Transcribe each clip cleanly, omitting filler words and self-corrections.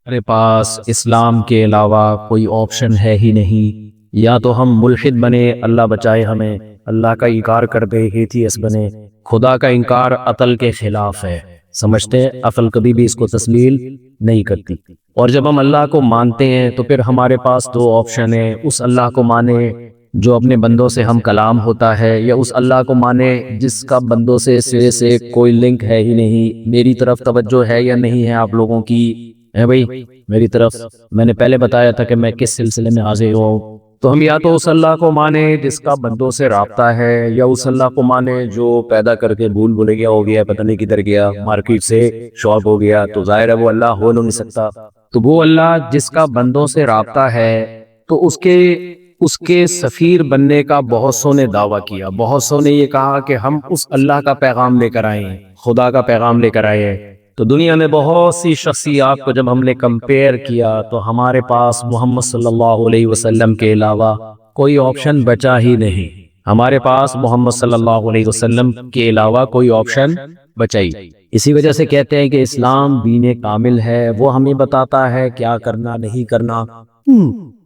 ہمارے پاس اسلام کے علاوہ کوئی آپشن ہے ہی نہیں، یا تو ہم ملحد بنے، اللہ بچائے ہمیں، اللہ کا انکار کر دے، ایتھیسٹ بنے۔ خدا کا انکار عقل کے خلاف ہے، سمجھتے ہیں عقل کبھی بھی اس کو تسلیل نہیں کرتی۔ اور جب ہم اللہ کو مانتے ہیں تو پھر ہمارے پاس دو آپشن ہیں، اس اللہ کو مانے جو اپنے بندوں سے ہم کلام ہوتا ہے، یا اس اللہ کو مانے جس کا بندوں سے سرے سے کوئی لنک ہے ہی نہیں۔ میری طرف توجہ ہے یا نہیں ہے آپ لوگوں کی؟ ہے بھائی میری طرف؟ میں نے پہلے بتایا تھا کہ میں کس سلسلے میں حاضر ہوں۔ تو ہم یا تو اس اللہ کو مانے جس کا بندوں سے رابطہ ہے، یا اس اللہ کو مانے جو پیدا کر کے بھول بھلیا ہو گیا، پتہ نہیں کدھر گیا، مارکیٹ سے شاپ ہو گیا، تو ظاہر ہے وہ اللہ ہو نہیں سکتا۔ تو وہ اللہ جس کا بندوں سے رابطہ ہے، تو اس کے سفیر بننے کا بہت سو نے دعویٰ کیا، بہت سو نے یہ کہا کہ ہم اس اللہ کا پیغام لے کر آئے ہیں، خدا کا پیغام لے کر آئے ہیں۔ تو دنیا میں بہت سی شخصیات کو جب ہم نے کمپیئر کیا تو ہمارے پاس محمد صلی اللہ علیہ وسلم کے علاوہ کوئی آپشن بچا ہی نہیں۔ ہمارے پاس محمد صلی اللہ علیہ وسلم کے علاوہ کوئی آپشن بچائی۔ اسی وجہ سے کہتے ہیں کہ اسلام دین کامل ہے، وہ ہمیں بتاتا ہے کیا کرنا نہیں کرنا،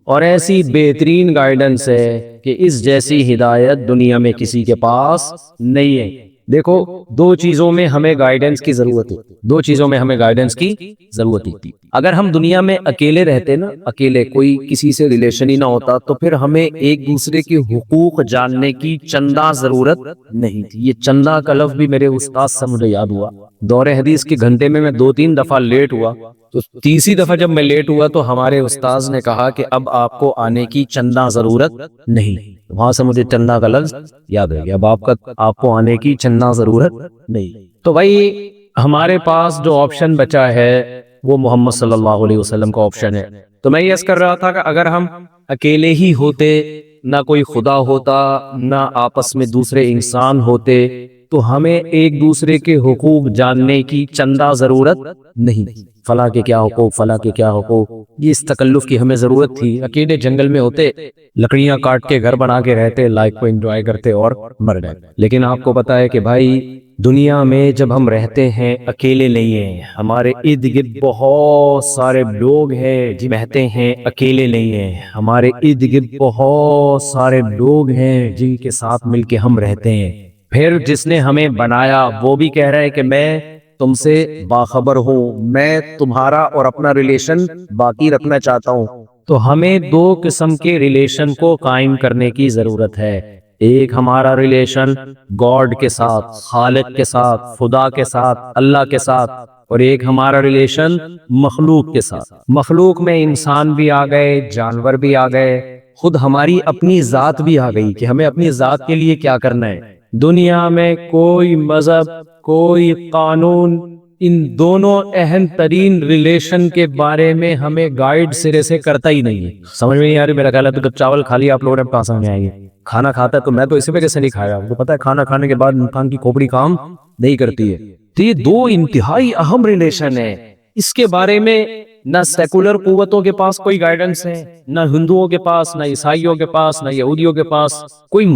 اور ایسی بہترین گائیڈنس ہے کہ اس جیسی ہدایت دنیا میں کسی کے پاس نہیں ہے۔ دیکھو دو چیزوں میں ہمیں گائیڈنس کی ضرورت ہے، دو چیزوں میں ہمیں گائیڈنس کی ضرورت ہے۔ اگر ہم دنیا میں اکیلے رہتے نا، اکیلے کوئی کسی سے ریلیشن ہی نہ ہوتا، تو پھر ہمیں ایک دوسرے کے حقوق جاننے کی چندہ ضرورت نہیں تھی۔ یہ چندہ کا لفظ بھی میرے استاد سے مجھے یاد ہوا۔ دور حدیث کے گھنٹے میں 2-3 دفعہ لیٹ ہوا، تو تیسری دفعہ جب میں لیٹ ہوا تو ہمارے استاذ نے کہا کہ اب آپ کو آنے کی چندہ ضرورت نہیں۔ وہاں سے مجھے چندہ کا لفظ یاد رہ گیا، اب آپ کو آنے کی چندہ ضرورت نہیں۔ تو بھائی ہمارے پاس جو آپشن بچا ہے وہ محمد صلی اللہ علیہ وسلم کا آپشن ہے۔ تو میں یہ عرض کر رہا تھا کہ اگر ہم اکیلے ہی ہوتے، نہ کوئی خدا ہوتا، نہ آپس میں دوسرے انسان ہوتے، تو ہمیں ایک دوسرے کے حقوق جاننے کی چندہ ضرورت نہیں۔ فلاں کے کیا حقوق، فلاں کے کیا حقوق، یہ اس تکلف کی ہمیں ضرورت تھی؟ اکیلے جنگل میں ہوتے، لکڑیاں کاٹ کے گھر بنا کے رہتے، لائف کو انجوائے کرتے اور مر گئے۔ لیکن آپ کو پتا ہے کہ بھائی دنیا میں جب ہم رہتے ہیں اکیلے نہیں ہیں، ہمارے ارد گرد بہت سارے لوگ ہیں جو رہتے ہیں اکیلے نہیں ہیں، ہمارے ارد گرد بہت سارے لوگ ہیں جن کے ساتھ مل کے ہم رہتے ہیں۔ پھر جس نے ہمیں بنایا وہ بھی کہہ رہا ہے کہ میں تم سے باخبر ہوں، میں تمہارا اور اپنا ریلیشن باقی رکھنا چاہتا ہوں۔ تو ہمیں دو قسم کے ریلیشن کو قائم کرنے کی ضرورت ہے۔ ایک ہمارا ریلیشن گاڈ کے ساتھ، خالق کے ساتھ، خدا کے ساتھ، اللہ کے ساتھ، اور ایک ہمارا ریلیشن مخلوق کے ساتھ۔ مخلوق میں انسان بھی آ گئے، جانور بھی آ گئے، خود ہماری اپنی ذات بھی آ گئی کہ ہمیں اپنی ذات کے لیے کیا کرنا ہے۔ دنیا میں کوئی مذہب، کوئی قانون ان دونوں اہم ترین ریلیشن کے بارے میں ہمیں گائیڈ سرے سے کرتا ہی نہیں ہے۔ سمجھ میں نہیں آ رہی؟ میرا خیال ہے تو جب چاول کھا لیا آپ لوگوں نے کہاں سمجھ آئے گی؟ کھانا کھاتا ہے تو میں تو اسی وجہ سے نہیں کھایا، مجھے پتا ہے کھانا کھانے کے بعد انسان کی کھوپڑی کام نہیں کرتی ہے۔ تو یہ دو انتہائی اہم ریلیشن ہے، اس کے بارے میں نہ سیکولر قوتوں کے پاس کوئی گائیڈنس ہے، نہ ہندوؤں کے پاس، نہ عیسائیوں کے پاس، نہ یہودیوں کے پاس کوئی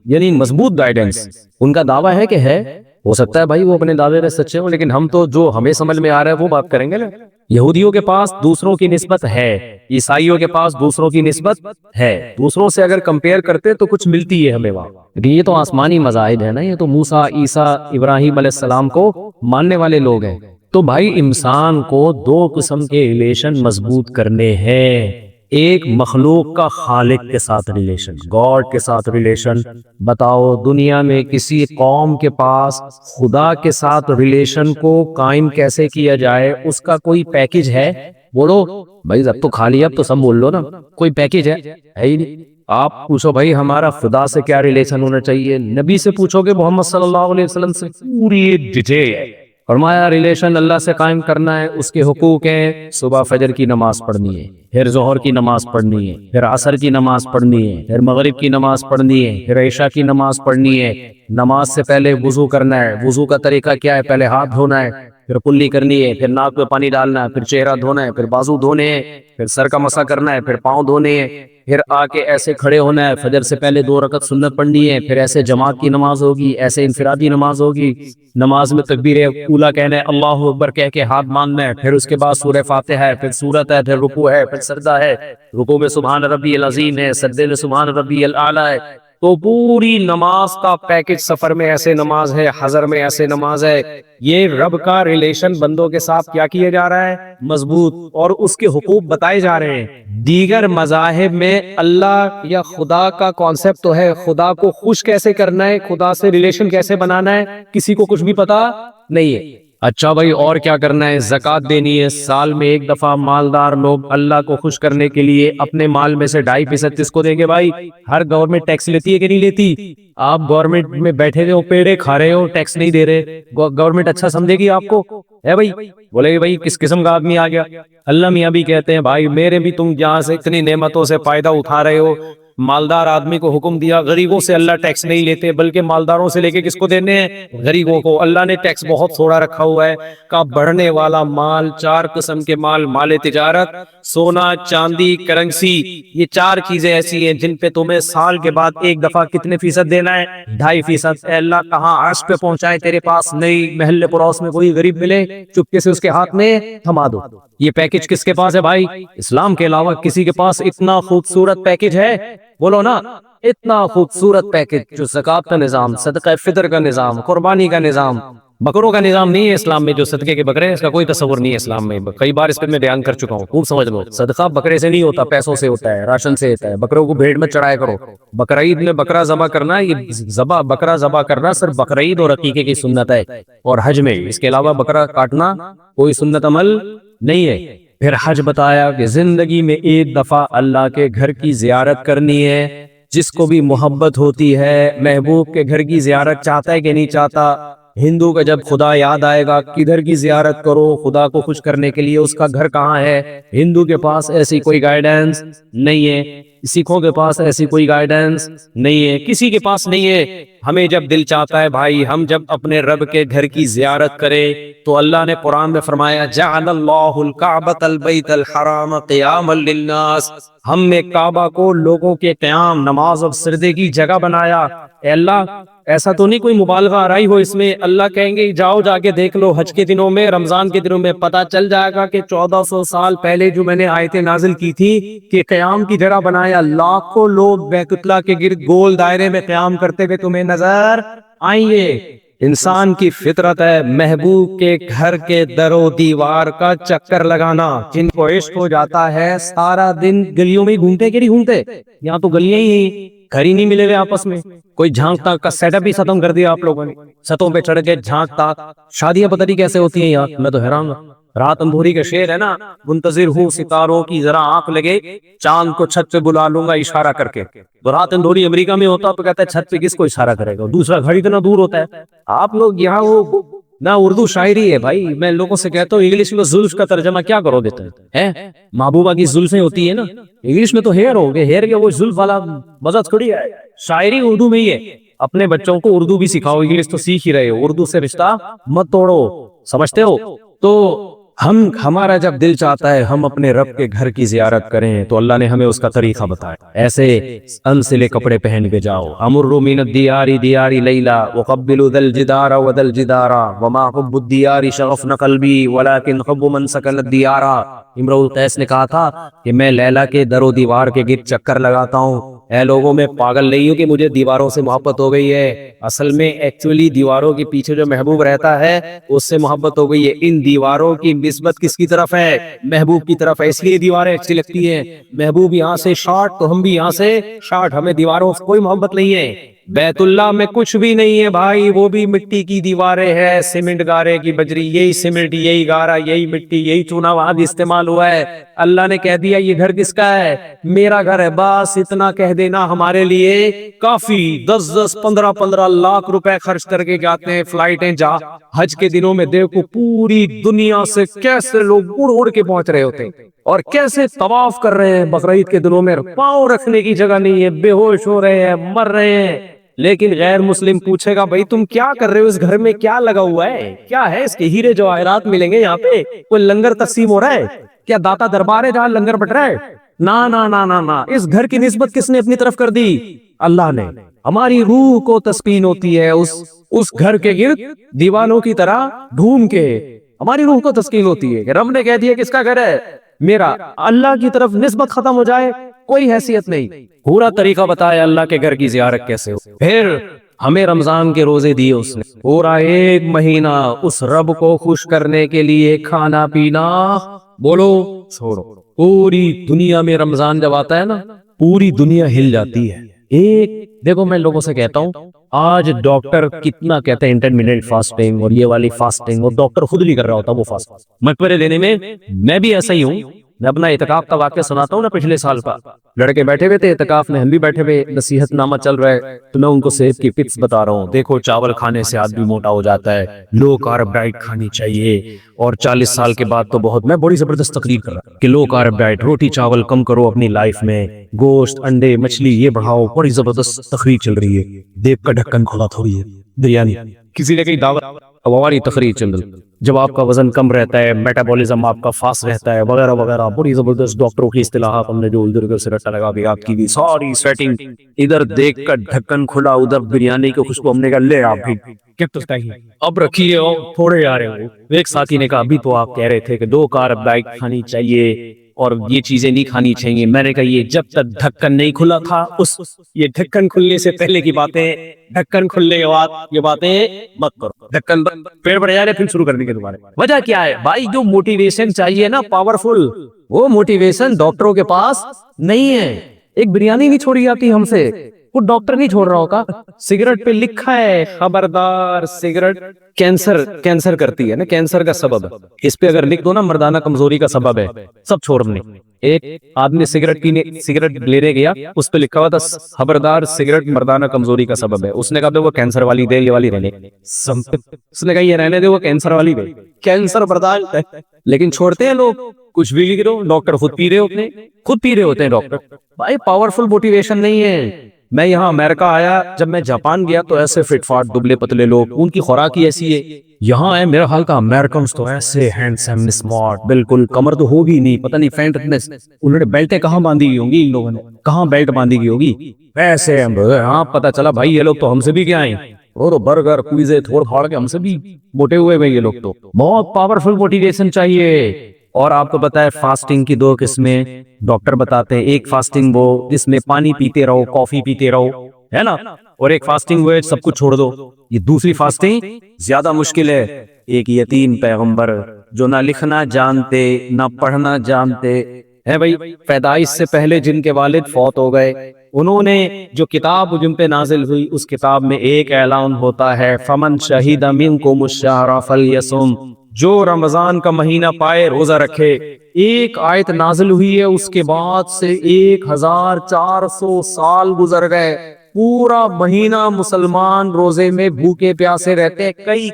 یعنی مضبوط گائیڈنس۔ ان کا دعویٰ ہے کہ ہے، ہو سکتا ہے بھائی وہ اپنے دعوے میں سچے ہوں، لیکن ہم تو جو ہمیں سمجھ میں آ رہا ہے وہ بات کریں گے نا۔ یہودیوں کے پاس دوسروں کی نسبت ہے، عیسائیوں کے پاس دوسروں کی نسبت ہے، دوسروں سے اگر کمپیئر کرتے تو کچھ ملتی ہے ہمیں وہاں، لیکن یہ تو آسمانی مذاہب ہے نا، یہ تو موسیٰ، عیسیٰ، ابراہیم علیہ السلام کو ماننے والے لوگ ہیں۔ تو بھائی انسان کو دو قسم کے ریلیشن مضبوط کرنے ہیں، ایک مخلوق کا خالق کے ساتھ ریلیشن، گاڈ کے ساتھ ریلیشن۔ بتاؤ دنیا میں کسی قوم کے پاس خدا کے ساتھ ریلیشن کو قائم کیسے کیا جائے، اس کا کوئی پیکج ہے؟ بولو بھائی، اب تو کھا لیا، اب تو سب بول لو نا، کوئی پیکج ہے ہی نہیں۔ آپ پوچھو بھائی ہمارا خدا سے کیا ریلیشن ہونا چاہیے، نبی سے پوچھو گے محمد صلی اللہ علیہ وسلم سے پوری ڈیٹیل ہے۔ فرمایا ریلیشن اللہ سے قائم کرنا ہے، اس کے حقوق ہیں، صبح فجر کی نماز پڑھنی ہے، پھر ظہر کی نماز پڑھنی ہے، پھر عصر کی نماز پڑھنی ہے، پھر مغرب کی نماز پڑھنی ہے، پھر عشاء کی نماز پڑھنی ہے۔ نماز سے پہلے وضو کرنا ہے، وضو کا طریقہ کیا ہے؟ پہلے ہاتھ دھونا ہے، پھر کلی کرنی ہے، پھر ناک میں پانی ڈالنا ہے، پھر چہرہ دھونا ہے، پھر بازو دھونے ہیں، پھر سر کا مسح کرنا ہے، پھر پاؤں دھونے ہیں، پھر آ کے ایسے کھڑے ہونا ہے، فجر سے پہلے 2 رکعت سنت پڑھنی ہے، پھر ایسے جماعت کی نماز ہوگی، ایسے انفرادی نماز ہوگی، نماز میں تکبیر اولیٰ کہنا ہے، اللہ اکبر کہہ کے ہاتھ باندھنا ہے، پھر اس کے بعد سورہ فاتحہ ہے، پھر سورت ہے، پھر رکوع ہے، پھر سجدہ ہے، رکوع میں سبحان ربی العظیم ہے، سجدے میں سبحان ربی الاعلیٰ ہے۔ تو پوری نماز کا پیکج، سفر میں ایسے نماز ہے، حضر میں ایسے نماز ہے۔ یہ رب کا ریلیشن بندوں کے ساتھ کیا کیا جا رہا ہے؟ مضبوط، اور اس کے حقوق بتائے جا رہے ہیں۔ دیگر مذاہب میں اللہ یا خدا کا کانسیپٹ تو ہے، خدا کو خوش کیسے کرنا ہے، خدا سے ریلیشن کیسے بنانا ہے، کسی کو کچھ بھی پتا نہیں ہے۔ اچھا بھائی، اور کیا کرنا ہے؟ زکوٰۃ دینی ہے، سال میں ایک دفعہ مالدار لوگ اللہ کو خوش کرنے کے لیے اپنے مال میں سے 2.5% کس کو دیں گے بھائی؟ ہر گورنمنٹ ٹیکس لیتی ہے کہ نہیں لیتی؟ آپ گورنمنٹ میں بیٹھے ہو، پیڑے کھا رہے ہو، ٹیکس نہیں دے رہے، گورنمنٹ اچھا سمجھے گی آپ کو؟ ہے بھائی؟ بولے گی بھائی کس قسم کا آدمی آ گیا۔ اللہ میاں بھی کہتے ہیں بھائی میرے بھی تم جہاں سے اتنی نعمتوں سے فائدہ اٹھا رہے ہو، مالدار آدمی کو حکم دیا، غریبوں سے اللہ ٹیکس نہیں لیتے بلکہ مالداروں سے لے کے کس کو دینے ہیں؟ غریبوں کو۔ اللہ نے ٹیکس بہت تھوڑا رکھا ہوا ہے، کا بڑھنے والا مال، 4 قسم کے مال، مال تجارت، سونا، چاندی، کرنسی، یہ 4 چیزیں ایسی ہیں جن پہ تمہیں سال کے بعد ایک دفعہ کتنے فیصد دینا ہے؟ 2.5%۔ اے اللہ کہاں عرش پہ پہنچائے تیرے پاس نہیں، محل پڑوس میں کوئی غریب ملے چپکے سے اس کے ہاتھ میں تھما دو۔ یہ پیکج کس کے پاس ہے بھائی؟ اسلام کے علاوہ کسی کے پاس اتنا خوبصورت پیکج ہے؟ بولو نا، اتنا خوبصورت پیکج جو زکوٰۃ کا نظام، صدقہ فطر کا نظام، قربانی کا نظام، بکروں کا نظام نہیں ہے اسلام میں، جو صدقے کے بکرے ہیں اس کا کوئی تصور نہیں ہے اسلام میں۔ کئی بار اس پہ میں بیان کر چکا ہوں، خوب سمجھ لو۔ صدقہ بکرے سے نہیں ہوتا، پیسوں سے ہوتا ہے، راشن سے ہوتا ہے۔ بکروں کو بھیڑ میں چڑھایا کرو۔ بقرعید میں بکرا ذبح کرنا، یہ بکرا ذبح کرنا صرف بقرعید اور عقیقے کی سنت ہے، اور حج میں، اس کے علاوہ بکرا کاٹنا کوئی سنت عمل نہیں ہے۔ پھر حج بتایا کہ زندگی میں ایک دفعہ اللہ کے گھر کی زیارت کرنی ہے۔ جس کو بھی محبت ہوتی ہے محبوب کے گھر کی زیارت چاہتا ہے کہ نہیں چاہتا؟ ہندو کا جب خدا یاد آئے گا کدھر کی زیارت کرو خدا کو خوش کرنے کے لیے، اس کا گھر کہاں ہے؟ ہندو کے پاس ایسی کوئی گائیڈنس نہیں ہے، سکھوں کے پاس ایسی کوئی گائیڈنس نہیں ہے، کسی کے پاس نہیں ہے۔ ہمیں جب دل چاہتا ہے بھائی ہم جب اپنے رب کے گھر کی زیارت کریں تو اللہ نے قرآن میں فرمایا جعل اللہ الکعبۃ البیت الحرام قیاما للناس، ہم نے کعبہ کو لوگوں کے قیام، نماز اور سجدے کی جگہ بنایا۔ اے اللہ ایسا تو نہیں کوئی مبالغہ آ رہی ہو اس میں؟ اللہ کہیں گے جاؤ جا کے دیکھ لو، حج کے دنوں میں، رمضان کے دنوں میں پتہ چل جائے گا کہ 1400 سال پہلے جو میں نے آیتیں نازل کی تھی کہ قیام کی جگہ بنایا، لاکھوں لوگ بیت اللہ کے گرد گول دائرے میں قیام کرتے ہوئے تمہیں نظر آئیں گے۔ انسان کی فطرت ہے محبوب کے گھر کے در و دیوار کا چکر لگانا۔ جن کو عشق ہو جاتا ہے سارا دن گلیوں میں گھومتے کہ نہیں گھومتے؟ یہاں تو گلیاں ہی گھر ہی نہیں ملے ہوئے آپس میں، کوئی جھانکتا کا سیٹ اپ ہی ختم کر دیا آپ لوگوں نے، چھتوں پہ چڑھ کے جھانکتا۔ شادیاں پتہ نہیں کیسے ہوتی ہیں یہاں، میں تو حیران ہوں۔ رات اندھوری کا شعر ہے نا، منتظر ہوں ستاروں کی ذرا آنکھ لگے، چاند کو چھت پہ بلا لوں گا اشارہ کر کے۔ تو رات اندھوری امریکہ میں ہوتا تو کہتا ہے چھت پہ کس کو اشارہ کرے گا، دوسرا گھر اتنا دور ہوتا ہے۔ آپ لوگ یہاں وہ نہ اردو شاعری ہے بھائی، میں لوگوں سے کہتا ہوں انگلش میں زلف کا ترجمہ کیا کرو دیتا ہے؟ محبوبہ کی زلفیں ہوتی ہیں نا، انگلش میں تو ہیئر ہو گئے، ہیئر کے وہ زلف والا مزہ تھوڑی ہے۔ شاعری اردو میں ہی ہے، اپنے بچوں کو اردو بھی سکھاؤ، انگلش تو سیکھ ہی رہے ہو، اردو سے رشتہ مت توڑو، سمجھتے ہو؟ تو ہمارا جب دل چاہتا ہے ہم اپنے رب کے گھر کی زیارت کریں تو اللہ نے ہمیں اس کا طریقہ بتایا۔ ایسے انسلے کپڑے پہن کے جاؤ، امر من الدیار دیار لیلا وقبل ذا الجدار وذا الجدار وما حب الدیار شغفن قلبی ولكن حب من سکن الدیار۔ امرؤ القیس نے کہا تھا کہ میں لیلا کے در و دیوار کے گرد چکر لگاتا ہوں۔ اے لوگوں میں پاگل نہیں ہوں کہ مجھے دیواروں سے محبت ہو گئی ہے، اصل میں ایکچولی دیواروں کے پیچھے جو محبوب رہتا ہے اس سے محبت ہو گئی ہے۔ ان دیواروں کی نسبت کس کی طرف ہے؟ محبوب کی طرف ہے، اس لیے دیواریں اچھی لگتی ہیں۔ محبوب یہاں سے شارٹ تو ہم بھی یہاں سے شارٹ، ہمیں دیواروں سے کوئی محبت نہیں ہے۔ بیت اللہ میں کچھ بھی نہیں ہے بھائی، وہ بھی مٹی کی دیواریں ہیں، سیمنٹ گارے کی بجری، یہی سیمنٹ، یہی گارا، یہی مٹی، یہی چونا وہاں بھی استعمال ہوا ہے۔ اللہ نے کہہ دیا یہ گھر کس کا ہے؟ میرا گھر ہے، بس اتنا کہہ دینا ہمارے لیے کافی۔ 10-15 لاکھ روپے خرچ کر کے جاتے ہیں فلائٹیں، جا حج کے دنوں میں دیکھو پوری دنیا سے کیسے لوگ اڑ اڑ کے پہنچ رہے ہوتے ہیں اور کیسے طواف کر رہے ہیں۔ بقرعید کے دنوں میں پاؤں رکھنے کی جگہ نہیں ہے، بے ہوش ہو رہے ہیں، مر رہے ہیں۔ لیکن غیر مسلم پوچھے گا بھائی تم کیا کر رہے ہو، اس گھر میں کیا لگا ہوا ہے، کیا ہے؟ اس کے ہیرے جواہرات ملیں گے یہاں پہ؟ کوئی لنگر تقسیم ہو رہا ہے کیا؟ داتا دربار ہے جہاں لنگر بٹ رہا ہے؟ نا نا نا نا نا، اس گھر کی نسبت کس نے اپنی طرف کر دی؟ اللہ نے۔ ہماری روح کو تسکین ہوتی ہے اس گھر کے گرد دیوانوں کی طرح ڈھونڈ کے، ہماری روح کو تسکین ہوتی ہے کہ رب نے کہہ دیا کس کا گھر ہے؟ میرا۔ اللہ کی طرف نسبت ختم ہو جائے کوئی حیثیت نہیں۔ پورا طریقہ بتایا اللہ کے گھر کی زیارت کیسے ہو۔ پھر ہمیں رمضان کے روزے دیے اس نے، پورا 1 مہینہ اس رب کو خوش کرنے کے لیے کھانا پینا بولو چھوڑو۔ پوری دنیا میں رمضان جب آتا ہے نا، پوری دنیا ہل جاتی ہے۔ ایک دیکھو میں لوگوں سے کہتا ہوں، آج ڈاکٹر کتنا کہتے ہیں انٹرمیڈیٹ فاسٹنگ اور یہ والی فاسٹنگ، اور ڈاکٹر خود نہیں کر رہا ہوتا وہ فاسٹنگ، مشورے دینے میں بھی ایسا ہی ہوں۔ میں اپنا اعتکاف کا واقعہ سناتا ہوں نا، پچھلے سال کا، لڑکے بیٹھے ہوئے تھے اعتکاف میں، ہم بھی بیٹھے ہوئے، نصیحت نامہ چل رہا ہے، تو میں ان کو صحت کی ٹپس بتا رہا ہوں۔ دیکھو چاول کھانے سے آدمی موٹا ہو جاتا ہے، لو کارب ڈائٹ کھانی چاہیے، اور 40 سال کے بعد تو بہت، میں بڑی زبردست تقریر کر رہا ہوں کہ لو کارب ڈائٹ، روٹی چاول کم کرو اپنی لائف میں، گوشت انڈے مچھلی یہ بڑھاؤ، بڑی زبردست تقریر چل رہی ہے۔ دیپ کا ڈھکن کھلا تھوڑی ہے بریانی، کسی نے کہیں دعوت، ہماری تقریر چل رہی، جب آپ کا وزن کم رہتا ہے، میٹابولزم آپ کا فاسٹ رہتا ہے وغیرہ وغیرہ، بڑی زبردست ڈاکٹروں کی اصطلاحات ہم نے جو ادھر ادھر سے رٹا لگا بھی آپ کی بھی ساری سیٹنگ، ادھر دیکھ کر ڈھکن کھلا، ادھر بریانی کی خوشبو، ہم نے کہا لے آپ بھی اب رکھیے تھوڑے آ رہے ہو۔ ایک ساتھی نے کہا ابھی تو آپ کہہ رہے تھے کہ 2 کارب ڈائٹ کھانی چاہیے اور یہ چیزیں نہیں کھانی چاہیے۔ میں نے کہا یہ جب تک ڈھکن نہیں کھلا تھا، یہ ڈھکن کھلنے سے پہلے کی باتیں، ڈھکن کھلنے کے بعد یہ باتیں مت کرو۔ ڈھکن پیڑ بڑھ جا رہے پھر شروع کر دیں گے دوبارہ۔ وجہ کیا ہے بھائی؟ جو موٹیویشن چاہیے نا پاورفل، وہ موٹیویشن ڈاکٹروں کے پاس نہیں ہے۔ ایک بریانی نہیں چھوڑی جاتی ہم سے، وہ ڈاکٹر نہیں چھوڑ رہا ہوگا۔ سگریٹ پہ لکھا ہے خبردار سگریٹ کینسر کرتی ہے نا، کینسر کا سبب ہے، اس پہ اگر لکھ دو نا مردانہ کمزوری کا سبب ہے، سب چھوڑ دیں۔ ایک آدمی سگریٹ لینے گیا، اس پہ لکھا ہوا تھا خبردار سگریٹ مردانہ کمزوری کا سبب ہے، اس نے کہا وہ کینسر والی دے، یہ والی رہنے، اس نے کہا یہ رہنے دے، وہ کینسر والی دے، کینسر برداشت ہے، لیکن چھوڑتے ہیں لوگ۔ کچھ بھی لکھ دو، ڈاکٹر خود پی رہے ہوتے ہیں ڈاکٹر۔ بھائی پاورفل موٹیویشن نہیں ہے۔ میں یہاں امریکہ آیا، جب میں جاپان گیا تو ایسے فٹ فاٹ دبلے پتلے لوگ، ان کی خوراک ہی ایسی ہے۔ یہاں ہے میرا حال کا امریکنز تو ایسے ہینڈسم اسمارٹ، بالکل کمر تو ہوگی نہیں، پتہ نہیں فینٹ فٹنس، انہوں نے بیلٹیں کہاں باندھی ہوئی ہوں گی، ان لوگوں نے کہاں بیلٹ باندھی ہوئی ہوگی، ایسے ہاں پتہ چلا بھائی یہ لوگ تو ہم سے بھی کیا ہیں، وہ تو برگر پیزے تھوڑ پھاڑ کے ہم سے بھی موٹے ہوئے ہیں یہ لوگ تو۔ بہت پاورفل موٹیویشن چاہیے۔ اور آپ کو پتا ہے فاسٹنگ کی 2 قسمیں ڈاکٹر بتاتے ہیں، ایک فاسٹنگ وہ جس میں پانی پیتے رہو، کافی پیتے رہو، ہے نا، اور ایک فاسٹنگ وہ سب کچھ چھوڑ دو۔ یہ دوسری فاسٹنگ زیادہ مشکل ہے۔ ایک یتیم پیغمبر جو نہ لکھنا جانتے نہ پڑھنا جانتے ہیں بھائی، پیدائش سے پہلے جن کے والد فوت ہو گئے، انہوں نے جو کتاب جن پہ نازل ہوئی، اس کتاب میں ایک اعلان ہوتا ہے فمن شہید منکم الشہر فلیصم، جو رمضان کا مہینہ پائے روزہ رکھے۔ ایک آیت نازل ہوئی ہے، اس کے بعد سے 1400 سال گزر گئے، پورا مہینہ مسلمان روزے میں بھوکے پیاسے رہتے ہیں،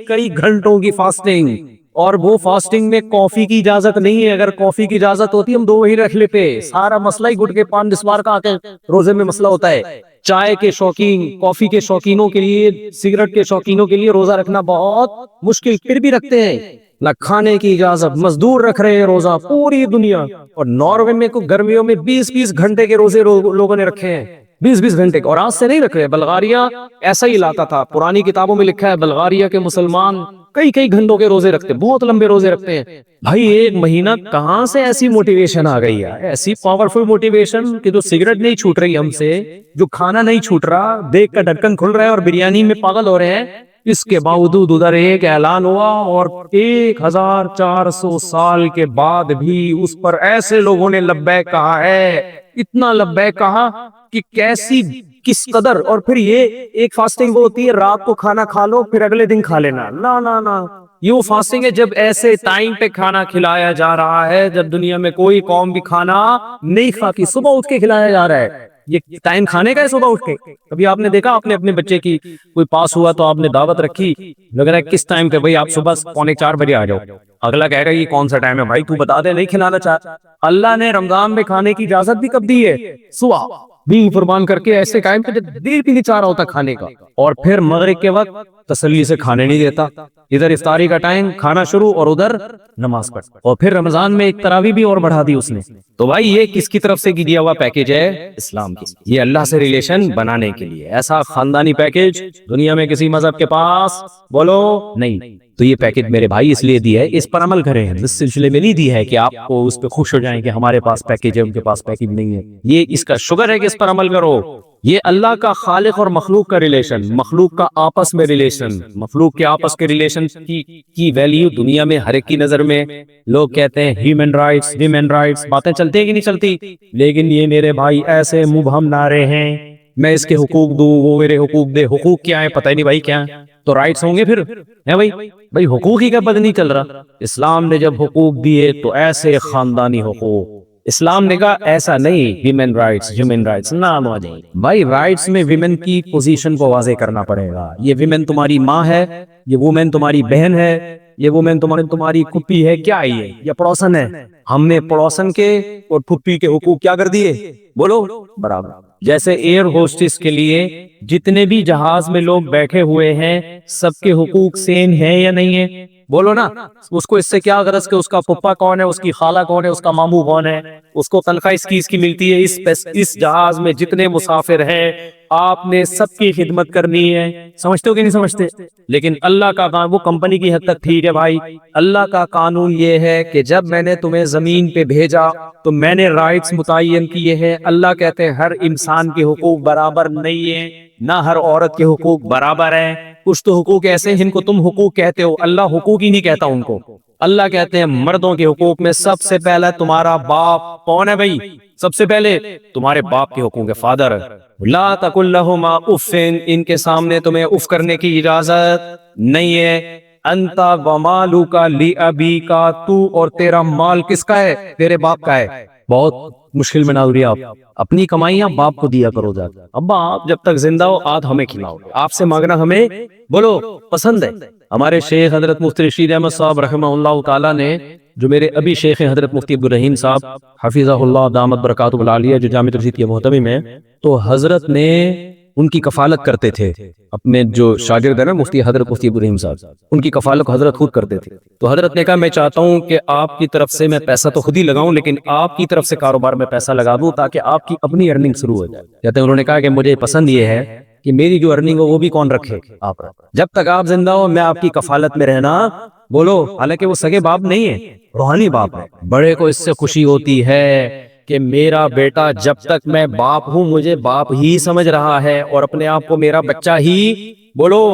کئی گھنٹوں کی فاسٹنگ، اور وہ فاسٹنگ میں کافی کی اجازت نہیں ہے۔ اگر کافی کی اجازت ہوتی ہم 2 مہینے رکھ لیتے۔ سارا مسئلہ ہی گٹکے پان بسوار کا آتے روزے میں مسئلہ ہوتا ہے۔ چائے کے شوقین، کافی کے شوقینوں کے لیے، سگریٹ کے شوقینوں کے لیے روزہ رکھنا بہت مشکل، پھر بھی رکھتے ہیں۔ نہ کھانے کی اجازت، مزدور رکھ رہے ہیں روزہ پوری دنیا۔ اور ناروے میں کو گرمیوں میں 20 گھنٹے کے روزے لوگوں نے رکھے ہیں، 20 گھنٹے کے، اور آج سے نہیں رکھ رہے۔ بلغاریہ ایسا ہی لاتا تھا، پرانی کتابوں میں لکھا ہے بلغاریہ کے مسلمان کئی گھنٹوں کے روزے رکھتے، بہت لمبے روزے رکھتے ہیں۔ بھائی 1 مہینہ کہاں سے ایسی موٹیویشن آ گئی ہے، ایسی پاورفل موٹیویشن کہ جو سگریٹ نہیں چھوٹ رہی ہم سے، جو کھانا نہیں چھوٹ رہا، دیکھ کا ڈھکن کھل رہا ہے اور بریانی میں پاگل ہو رہے ہیں، اس کے باوجود ادھر ایک اعلان ہوا، اور 1400 سال کے بعد بھی اس پر ایسے لوگوں نے لبیک کہا ہے، اتنا لبیک کہا کہ کس قدر۔ اور پھر یہ ایک فاسٹنگ وہ ہوتی ہے رات کو کھانا کھا لو پھر اگلے دن کھا لینا، نا یہ فاسٹنگ ہے جب ایسے ٹائم پہ کھانا کھلایا جا رہا ہے جب دنیا میں کوئی قوم بھی کھانا نہیں کھاتی، صبح اٹھ کے کھلایا جا رہا ہے۔ یہ ٹائم کھانے کا ہے صبح اٹھ کے۔ کبھی آپ نے دیکھا آپ نے اپنے بچے کی کوئی پاس ہوا تو آپ نے دعوت رکھی، لگ رہا ہے کس ٹائم پہ؟ بھائی آپ صبح 3:45 بجے آ جاؤ، اگلا کہے گا یہ کون سا ٹائم ہے بھائی تو بتا دے، نہیں کھلانا چاہتا۔ اللہ نے رمضان میں کھانے کی اجازت بھی کب دی ہے؟ صبح بھی قربان کر کے ایسے ٹائم پہ جب دل بھی نہیں چاہ رہا ہوتا کھانے کا، اور پھر مغرب کے وقت تسلی سے کھانے نہیں دیتا، ادھر افطاری کا ٹائم کھانا شروع اور ادھر نماز پڑھ، اور پھر رمضان میں ایک تراویح بھی اور بڑھا دی اس نے۔ تو بھائی یہ کس کی طرف سے دیا ہوا پیکیج ہے؟ اسلام کی۔ یہ اللہ سے ریلیشن بنانے کے لیے ایسا خاندانی پیکیج دنیا میں کسی مذہب کے پاس بولو نہیں۔ تو یہ پیکیج میرے بھائی اس لیے دی ہے، اس پر عمل کریں، اس سلسلے میں نہیں دی ہے کہ آپ کو اس پہ خوش ہو جائیں کہ ہمارے پاس پیکیج ہے ان کے پاس پیکیج نہیں ہے۔ یہ اس کا شکر ہے کہ اس پر عمل کرو۔ یہ اللہ کا خالق اور مخلوق کا ریلیشن، مخلوق کا آپس میں ریلیشن، مخلوق کے آپس کے ریلیشن کی ویلیو دنیا میں ہر ایک کی نظر میں لوگ کہتے ہیں ہیومن رائٹس، ویمن رائٹس، باتیں چلتی ہیں کہ نہیں چلتی؟ لیکن یہ میرے بھائی ایسے مبہم نعرے ہیں، میں اس کے حقوق دوں وہ میرے حقوق دے۔ حقوق کیا ہے پتہ ہی نہیں بھائی، کیا تو رائٹس ہوں گے پھر ہے بھائی حقوق ہی کا پتہ نہیں چل رہا۔ اسلام نے جب حقوق دیے تو ایسے خاندانی حقوق، اسلام نے کہا ایسا نہیں ویمن رائٹس ہیومن رائٹس نہ بھائی، رائٹس میں ویمن کی پوزیشن کو واضح کرنا پڑے گا۔ یہ ویمن تمہاری ماں ہے، یہ وومن تمہاری بہن ہے، یہ وومن تمہاری پھپھی ہے، کیا ہے یہ پڑوسن ہے۔ ہم نے پڑوسن کے اور پھپھی کے حقوق کیا کر دیے؟ بولو برابر۔ جیسے ایئر ہوسٹس کے لیے جتنے بھی جہاز میں لوگ بیٹھے ہوئے ہیں سب کے حقوق سیم ہیں یا نہیں ہے؟ بولو نا۔ اس کو اس سے کیا غرض کہ اس کا پھپھا کون ہے، اس کی خالہ کون ہے، اس کا ماموں کون ہے، اس کو تنخواہ اس کی ملتی ہے۔ اس جہاز میں جتنے مسافر ہیں آپ نے سب کی خدمت کرنی ہے۔ سمجھتے ہو کہ نہیں سمجھتے؟ لیکن اللہ کا قانون، وہ کمپنی کی حد تک ٹھیک ہے بھائی، اللہ کا قانون یہ ہے کہ جب میں نے تمہیں زمین پہ بھیجا تو میں نے رائٹس متعین کیے ہیں۔ اللہ کہتے ہیں ہر انسان کے حقوق برابر نہیں ہیں، نہ ہر عورت کے حقوق برابر ہیں۔ کچھ تو حقوق ایسے ہیں جن کو تم حقوق کہتے ہو، اللہ حقوق ہی نہیں کہتا ان کو۔ اللہ کہتے ہیں مردوں کے حقوق میں سب سے پہلا تمہارا باپ کون ہے بھائی؟ سب سے پہلے تمہارے باپ کے حقوق ہے، فادر۔ لا تقل لہما اف، ان کے سامنے تمہیں اف کرنے کی اجازت نہیں ہے۔ انت ومالک لابیک، تو اور تیرا مال کس کا ہے؟ تیرے باپ کا ہے۔ بہت مشکل میں نہ آپ اپنی کمائیاں باپ کو دیا کرو جا کے۔ ابا آپ جب تک زندہ ہو آج ہمیں کھلاؤ، آپ سے مانگنا ہمیں بولو پسند ہے۔ ہمارے شیخ حضرت مفتی رشید احمد صاحب رحمہ اللہ تعالیٰ نے، جو میرے ابھی شیخ حضرت مفتی عبدالرحیم صاحب حفظہ اللہ دامت برکاتہ العالیہ جو جامع رشید کے محتمم ہیں، تو حضرت نے ان کی کفالت کرتے تھے۔ اپنے جو شاگرد ہیں نا مفتی حضرت مفتی عبدالرحیم صاحب، ان کی کفالت حضرت خود کرتے تھے۔ تو حضرت نے کہا میں چاہتا ہوں کہ آپ کی طرف سے میں پیسہ تو خود ہی لگاؤں لیکن آپ کی طرف سے کاروبار میں پیسہ لگا دوں تاکہ آپ کی اپنی ارننگ شروع ہو جائے۔ کہتے ہیں انہوں نے کہا کہ مجھے پسند یہ ہے کہ میری جو ارننگ ہو وہ بھی کون رکھے؟ آپ رکھیں۔ جب تک آپ زندہ ہو میں آپ کی کفالت میں رہنا، بولو، حالانکہ وہ سگے باپ نہیں ہے، روحانی باپ ہے۔ بڑے کو اس سے خوشی ہوتی ہے کہ میرا بیٹا جب تک میں باپ ہوں مجھے باپ ہی سمجھ رہا ہے اور اپنے آپ کو میرا بچہ ہی، بولو۔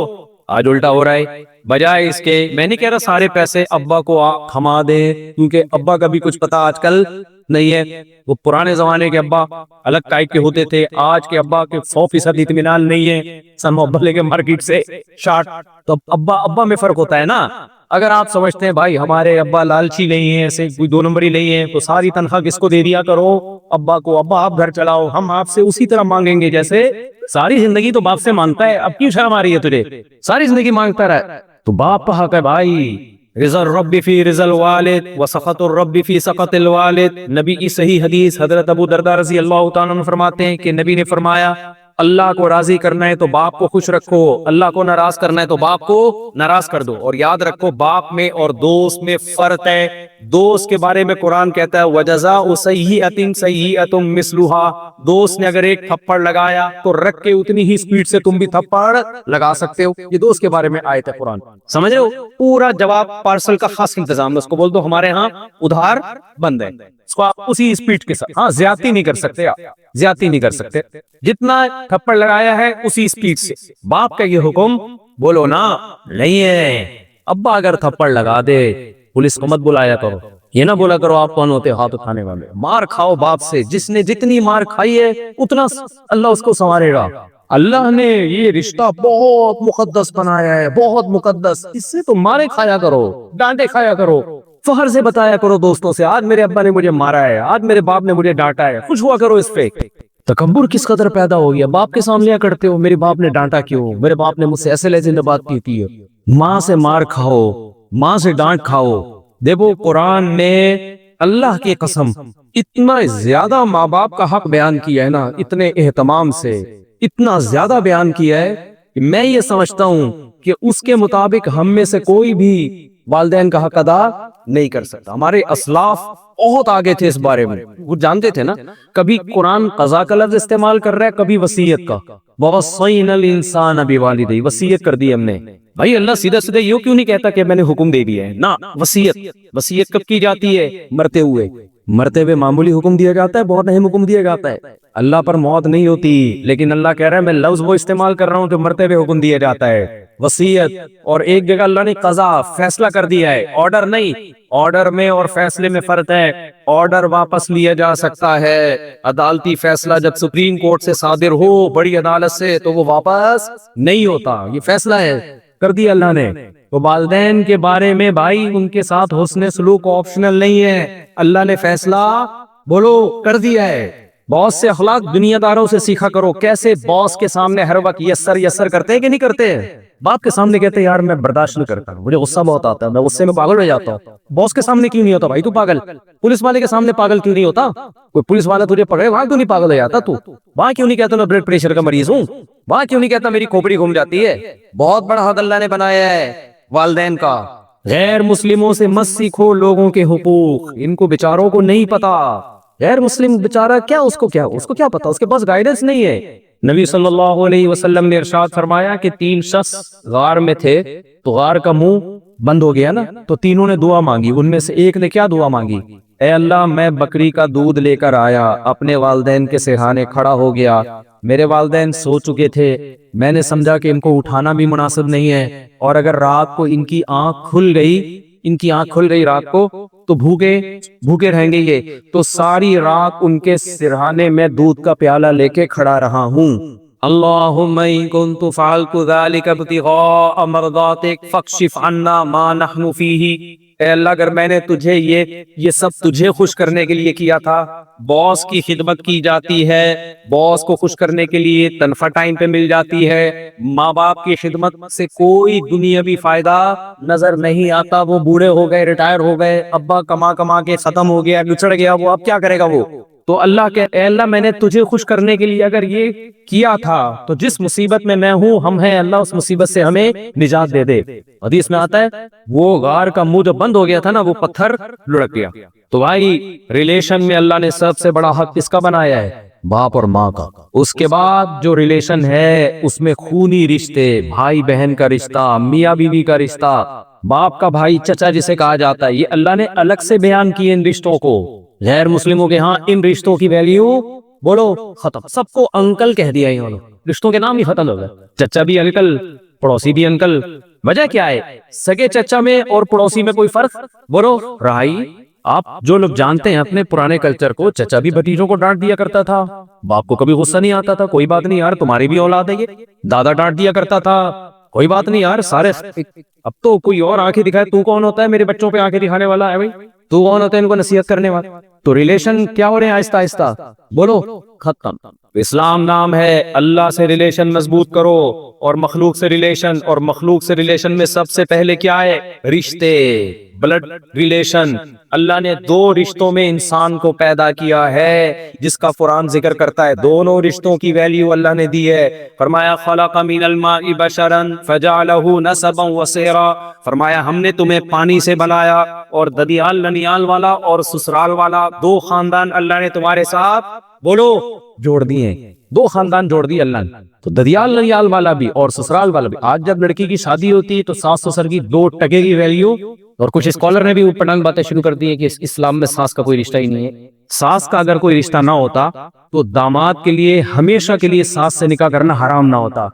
آج الٹا ہو رہا ہے، بجائے اس کے، میں نہیں کہہ رہا سارے پیسے ابا کو تھما دیں، کیونکہ ابا کا بھی کچھ پتا آج کل نہیں ہے۔ وہ پرانے زمانے کے ابا الگ ٹائپ کے ہوتے تھے، آج کے ابا کے 100% اطمینان نہیں ہے، سن محبت لے کے مارکیٹ سے شارٹ۔ تو ابا میں فرق ہوتا ہے نا۔ اگر آپ سمجھتے ہیں بھائی ہمارے ابا لالچی نہیں ہے، ایسے کوئی دو نمبری نہیں ہے، تو ساری تنخواہ کس کو دے دیا کرو؟ ابا کو۔ ابا آپ گھر چلاؤ، ہم آپ سے اسی طرح مانگیں گے جیسے ساری زندگی تو باپ سے مانگتا ہے، اب کیوں شرم آ رہی ہے تجھے؟ ساری زندگی مانگتا رہا تو باپ کا حق ہے بھائی۔ رضا الرب فی رضا الوالد وسخط الرب فی سخط الوالد۔ نبی کی صحیح حدیث حضرت ابو درداء رضی اللہ تعالیٰ عنہ فرماتے ہیں کہ نبی نے فرمایا اللہ کو راضی کرنا ہے تو باپ کو خوش رکھو، اللہ کو ناراض کرنا ہے تو باپ کو ناراض کر دو۔ اور یاد رکھو باپ میں اور دوست میں فرق ہے۔ دوست کے بارے میں قرآن کہتا ہے وَجَزَاءُ سَیِّئَةٍ سَیِّئَةٌ مِثْلُهَا، دوست نے اگر ایک تھپڑ لگایا تو رکھ کے اتنی ہی سپیڈ سے تم بھی تھپڑ لگا سکتے ہو۔ یہ دوست کے بارے میں آیت ہے قرآن، سمجھ رہے ہو؟ پورا جواب پارسل کا خاص انتظام ہے، اس کو بول دو ہمارے ہاں ادھار بند ہے، اس کو آپ اسی سپیڈ کے ساتھ، ہاں زیادتی نہیں کر سکتے، آپ زیادتی نہیں کر سکتے، جتنا تھپڑ لگایا ہے اسی سپیڈ سے۔ باپ کا یہ حکم بولو نا نہیں ہے۔ ابا اگر تھپڑ لگا دے پولیس کو مت بلایا کرو، یہ نہ بولا کرو آپ کون ہوتے ہاتھ اٹھانے والے۔ مار کھاؤ باپ سے، جس نے جتنی مار کھائی ہے اتنا اللہ اس کو سنوارے گا۔ اللہ نے یہ رشتہ بہت مقدس بنایا ہے، بہت مقدس، اس سے تو مارے کھایا کرو، ڈانٹے کھایا کرو، فخر سے بتایا کرو دوستوں سے آج میرے ابا نے مجھے مارا ہے، آج میرے باپ نے مجھے ڈانٹا ہے، خوش ہوا کرو اس پہ۔ تکبر کس قدر پیدا ہو گیا، باپ کے سامنے کرتے ہو میرے باپ نے ڈانٹا کیوں، میرے باپ نے مجھ سے ایسے لہجے میں بات کی تھی۔ ماں سے مار کھاؤ، ماں سے ڈانٹ کھاؤ، دیکھو قرآن نے اللہ کی قسم اتنا زیادہ ماں باپ کا حق بیان کیا ہے نا، اتنے اہتمام سے اتنا زیادہ بیان کیا ہے کہ میں یہ سمجھتا ہوں کہ اس کے مطابق ہم میں سے کوئی بھی والدین کا حق ادا نہیں کر سکتا۔ ہمارے اسلاف بہت آگے تھے اس بارے میں، وہ جانتے تھے نا، کبھی قرآن قضا کا لفظ استعمال کر رہا ہے، کبھی وصیت کا، وَوَصَّيْنَا الْإِنسَانَ بِوَالِدَيْهِ، وصیت کر دی ہم نے۔ بھائی اللہ سیدھا سیدھا یہ کیوں نہیں کہتا کہ میں نے حکم دے دیا ہے؟ نہ، وصیت کب کی جاتی ہے؟ مرتے ہوئے معمولی حکم دیا جاتا ہے، بہت اہم حکم دیا جاتا ہے۔ اللہ پر موت نہیں ہوتی، لیکن اللہ کہہ رہا ہے میں لفظ وہ استعمال کر رہا ہوں جو مرتے ہوئے حکم دیا جاتا ہے، وصیت۔ اور ایک جگہ اللہ نے قضا فیصلہ کر دیا ہے، آرڈر نہیں۔ آرڈر میں اور فیصلے میں فرق ہے۔ آرڈر واپس لیا جا سکتا ہے، عدالتی فیصلہ جب سپریم کورٹ سے صادر ہو، بڑی عدالت سے، تو وہ واپس نہیں ہوتا۔ یہ فیصلہ ہے، کر دیا اللہ نے۔ تو والدین کے بارے میں بھائی ان کے ساتھ حسن سلوک آپشنل نہیں ہے، اللہ نے فیصلہ بولو کر دیا ہے۔ باس سے اخلاق دنیا داروں سے سیکھا کرو، کیسے باس کے سامنے ہر وقت یسر کرتے ہیں کہ نہیں کرتے؟ باپ کے سامنے کہتے ہیں یار میں برداشت نہیں کرتا، مجھے غصہ بہت آتا ہے، میں غصے میں پاگل ہو جاتا ہوں۔ باس کے سامنے کیوں نہیں ہوتا بھائی تو پاگل؟ پولیس والے کے سامنے پاگل کیوں نہیں ہوتا؟ کوئی پولیس والا تجھے پکڑے وہاں کیوں نہیں پاگل ہو جاتا تو؟ وہاں کیوں نہیں کہتا میں بلڈ پریشر کا مریض ہوں؟ وہاں کیوں نہیں کہتا میری کھوپڑی گھوم جاتی ہے؟ بہت بڑا حق اللہ نے بنایا ہے والدین کا۔ غیر مسلموں سے مت سیکھو لوگوں کے حقوق، ان کو بیچاروں کو نہیں پتا۔ غیر مسلم بیچارہ اس کو کیا پتا، اس کے پاس گائیڈنس نہیں ہے۔ نبی صلی اللہ علیہ وسلم نے ارشاد فرمایا کہ 3 شخص غار میں تھے، تو غار کا منہ بند ہو گیا نا، تو تینوں نے دعا مانگی۔ ان میں سے ایک نے کیا دعا مانگی؟ اے اللہ میں بکری کا دودھ لے کر آیا، اپنے والدین کے سرہانے کھڑا ہو گیا، میرے والدین سو چکے تھے، میں نے سمجھا کہ ان کو اٹھانا بھی مناسب نہیں ہے، اور اگر رات کو ان کی آنکھ کھل گئی رات کو تو بھوکے رہیں گے یہ، تو ساری رات ان کے سرہانے میں دودھ کا پیالہ لے کے کھڑا رہا ہوں۔ اللہم ان کنت فعلت ذلک ابتغاء مرضاتک فاکشف عنا ما نحن فیہ۔ اے اللہ اگر میں نے تجھے یہ سب تجھے خوش کرنے کے لیے کیا تھا، باس کی خدمت کی جاتی ہے، باس کو خوش کرنے کے لیے تنخواہ ٹائم پہ مل جاتی ہے، ماں باپ کی خدمت سے کوئی دنیاوی فائدہ نظر نہیں آتا، وہ بوڑھے ہو گئے، ریٹائر ہو گئے، ابا کما کے ختم ہو گیا، بچڑ گیا، وہ اب کیا کرے گا وہ؟ تو اللہ کہ اے اللہ میں نے تجھے خوش کرنے کے لیے اگر یہ کیا تھا تو جس مصیبت میں ہوں ہم ہیں، اللہ اس مصیبت سے ہمیں نجات دے دے۔ حدیث میں آتا ہے وہ غار کا منہ جو بند ہو گیا تھا نا، وہ پتھر لڑک گیا۔ تو بھائی ریلیشن میں اللہ نے سب سے بڑا حق کس کا بنایا ہے؟ باپ اور ماں کا۔ اس کے بعد جو ریلیشن ہے اس میں خونی رشتے، بھائی بہن کا رشتہ، میاں بیوی کا رشتہ، باپ کا بھائی چچا جسے کہا جاتا ہے، یہ اللہ نے الگ سے بیان کیے ان رشتوں کو۔ غیر مسلموں کے ہاں ان رشتوں کی ویلیو بولو ختم، سب کو انکل کہہ دیا انہوں نے، رشتوں کے نام ہی ختم ہو گئے، چچا بھی انکل، پڑوسی بھی انکل۔ وجہ کیا ہے؟ سگے چچا میں اور پڑوسی میں کوئی فرق بولو رہائی؟ آپ جو لوگ جانتے ہیں اپنے پرانے کلچر کو، چچا بھی بھتیجوں کو ڈانٹ دیا کرتا تھا، باپ کو کبھی غصہ نہیں آتا تھا، کوئی بات نہیں یار تمہاری بھی اولاد ہے یہ، دادا ڈانٹ دیا کرتا تھا، کوئی بات نہیں یار سارے۔ اب تو کوئی اور آنکھیں دکھائے، تو کون ہوتا ہے میرے بچوں پہ آنکھیں دکھانے والا ہے بھائی؟ تو کون ہوتا ہے ان کو نصیحت کرنے والا؟ تو ریلیشن کیا ہو رہے ہیں آہستہ آہستہ بولو ختم۔ اسلام نام ہے اللہ سے ریلیشن مضبوط کرو، اور مخلوق سے ریلیشن، اور مخلوق سے ریلیشن میں سب سے پہلے کیا ہے؟ رشتے، بلڈ ریلیشن۔ اللہ نے 2 رشتوں میں انسان کو پیدا کیا ہے جس کا قرآن ذکر کرتا ہے، دونوں رشتوں کی ویلیو اللہ نے دی ہے۔ فرمایا خلق من الماء بشرا فجعلہ نسبا وصہرا، فرمایا ہم نے تمہیں پانی سے بنایا، اور ددیال ننیال والا اور سسرال والا 2 خاندان اللہ نے تمہارے ساتھ بولو جوڑ دیے، 2 خاندان جوڑ دیے اللہ نے۔ تو ددیال ننیال والا بھی اور سسرال والا بھی۔ آج جب لڑکی کی شادی ہوتی ہے تو ساس سسر کی 2 ٹکے کی ویلیو، اور کچھ اسکالر نے بھی اوپر ڈنگ باتیں شروع کر دی ہیں کہ اسلام میں ساس کا کوئی رشتہ ہی نہیں ہے۔ ساس کا اگر کوئی رشتہ نہ ہوتا تو داماد کے لیے ہمیشہ کے لیے ساس سے نکاح کرنا حرام نہ ہوتا،